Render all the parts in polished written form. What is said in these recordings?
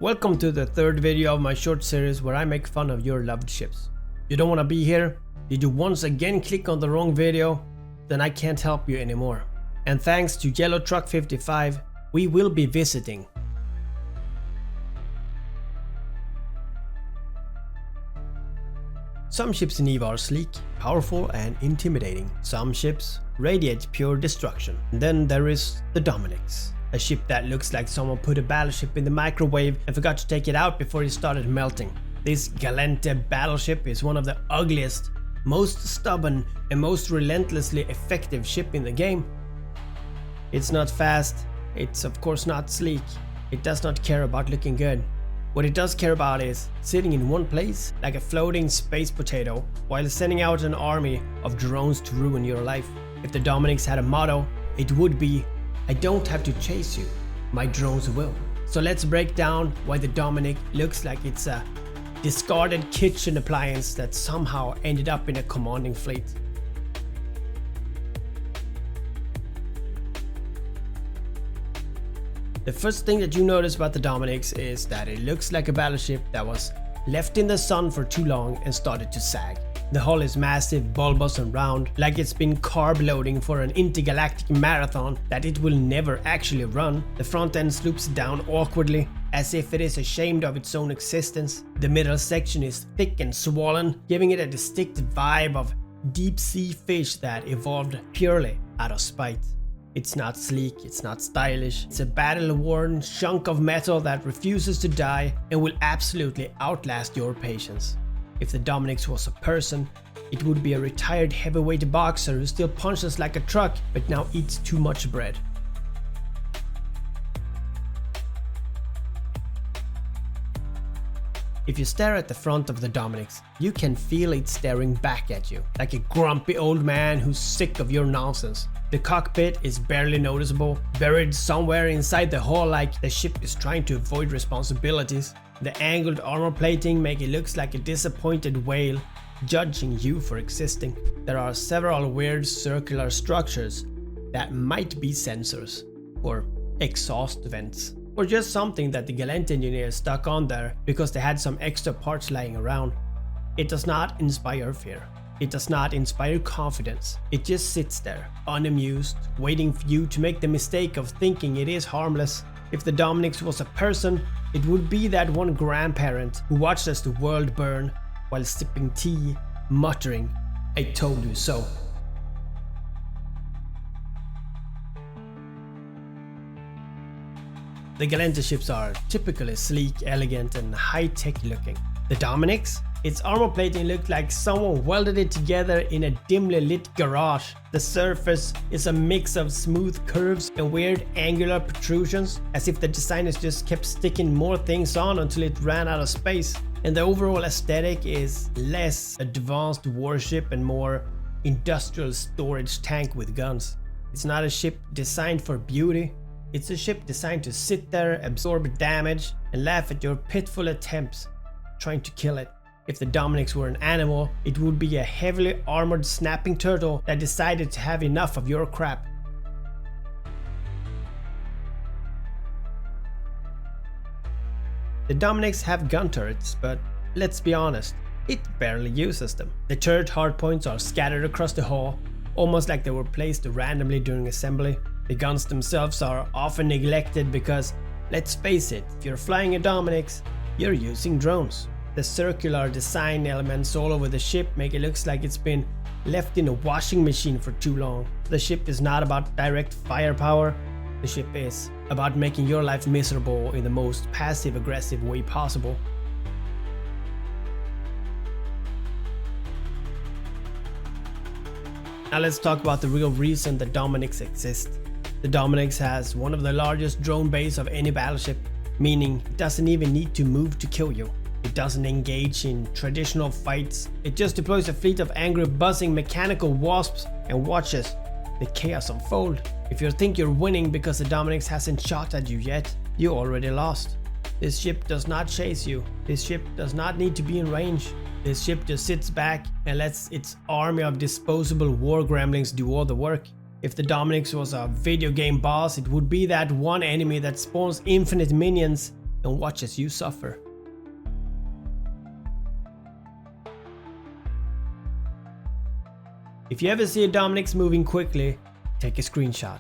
Welcome to the third video of my short series where I make fun of your loved ships. You don't want to be here? Did you once again click on the wrong video? Then I can't help you anymore. And thanks to Yellow Truck 55, we will be visiting some ships in EVE are sleek, powerful and intimidating. Some ships radiate pure destruction. And then there is the Dominix. A ship that looks like someone put a battleship in the microwave and forgot to take it out before it started melting. This galante battleship is one of the ugliest, most stubborn and most relentlessly effective ship in the game. It's not fast, it's of course not sleek, it does not care about looking good. What it does care about is sitting in one place like a floating space potato while sending out an army of drones to ruin your life. If the Dominix had a motto, it would be, I don't have to chase you, my drones will. So let's break down why the Dominix looks like it's a discarded kitchen appliance that somehow ended up in a commanding fleet. The first thing that you notice about the Dominix is that it looks like a battleship that was left in the sun for too long and started to sag. The hull is massive, bulbous and round, like it's been carb loading for an intergalactic marathon that it will never actually run. The front end slopes down awkwardly, as if it is ashamed of its own existence. The middle section is thick and swollen, giving it a distinct vibe of deep sea fish that evolved purely out of spite. It's not sleek, it's not stylish, it's a battle-worn chunk of metal that refuses to die and will absolutely outlast your patience. If the Dominix was a person, it would be a retired heavyweight boxer who still punches like a truck but now eats too much bread. If you stare at the front of the Dominix, you can feel it staring back at you, like a grumpy old man who's sick of your nonsense. The cockpit is barely noticeable, buried somewhere inside the hull like the ship is trying to avoid responsibilities. The angled armor plating make it look like a disappointed whale, judging you for existing. There are several weird circular structures that might be sensors, or exhaust vents, or just something that the Gallant engineers stuck on there because they had some extra parts lying around. It does not inspire fear. It does not inspire confidence. It just sits there, unamused, waiting for you to make the mistake of thinking it is harmless. If the Dominix was a person, it would be that one grandparent who watched as the world burn while sipping tea, muttering, I told you so. The Galante ships are typically sleek, elegant and high-tech looking. The Dominix? Its armor plating looked like someone welded it together in a dimly lit garage. The surface is a mix of smooth curves and weird angular protrusions, as if the designers just kept sticking more things on until it ran out of space. And the overall aesthetic is less advanced warship and more industrial storage tank with guns. It's not a ship designed for beauty. It's a ship designed to sit there, absorb damage, and laugh at your pitiful attempts trying to kill it. If the Dominix were an animal, it would be a heavily armored snapping turtle that decided to have enough of your crap. The Dominix have gun turrets, but let's be honest, it barely uses them. The turret hardpoints are scattered across the hull, almost like they were placed randomly during assembly. The guns themselves are often neglected because, let's face it, if you're flying a Dominix, you're using drones. The circular design elements all over the ship make it look like it's been left in a washing machine for too long. The ship is not about direct firepower. The ship is about making your life miserable in the most passive-aggressive way possible. Now let's talk about the real reason the Dominix exists. The Dominix has one of the largest drone bases of any battleship, meaning it doesn't even need to move to kill you. It doesn't engage in traditional fights. It just deploys a fleet of angry buzzing mechanical wasps and watches the chaos unfold. If you think you're winning because the Dominix hasn't shot at you yet, you already lost. This ship does not chase you. This ship does not need to be in range. This ship just sits back and lets its army of disposable war gremlins do all the work. If the Dominix was a video game boss, it would be that one enemy that spawns infinite minions and watch as you suffer. If you ever see a Dominix moving quickly, take a screenshot,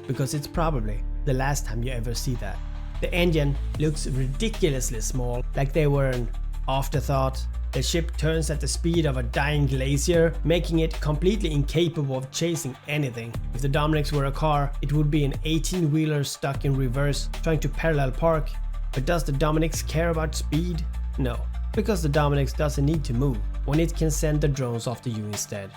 because it's probably the last time you ever see that. The engine looks ridiculously small, like they were an afterthought. The ship turns at the speed of a dying glacier, making it completely incapable of chasing anything. If the Dominix were a car, it would be an 18-wheeler stuck in reverse trying to parallel park. But does the Dominix care about speed? No, because the Dominix doesn't need to move when it can send the drones after you instead.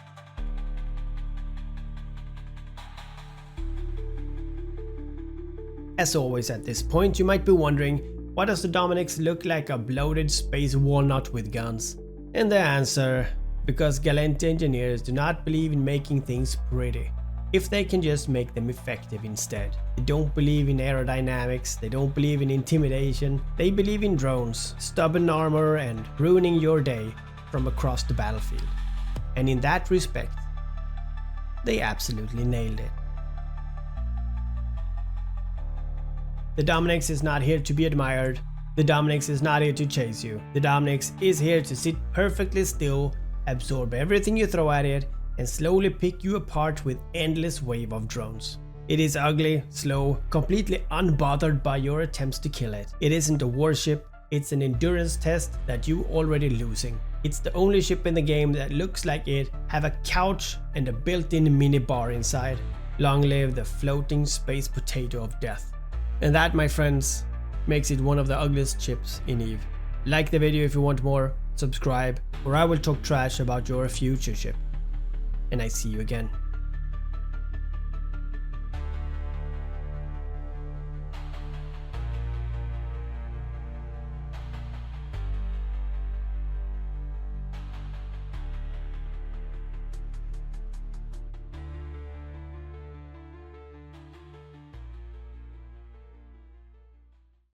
As always at this point, you might be wondering, why does the Dominix look like a bloated space walnut with guns? And the answer, because gallant engineers do not believe in making things pretty, if they can just make them effective instead. They don't believe in aerodynamics, they don't believe in intimidation, they believe in drones, stubborn armor and ruining your day from across the battlefield. And in that respect, they absolutely nailed it. The Dominix is not here to be admired. The Dominix is not here to chase you. The Dominix is here to sit perfectly still, absorb everything you throw at it, and slowly pick you apart with endless wave of drones. It is ugly, slow, completely unbothered by your attempts to kill it. It isn't a warship, it's an endurance test that you already losing. It's the only ship in the game that looks like it have a couch and a built-in mini bar inside. Long live the floating space potato of death. And that, my friends, makes it one of the ugliest ships in EVE. Like the video if you want more, subscribe, or I will talk trash about your future ship. And I see you again.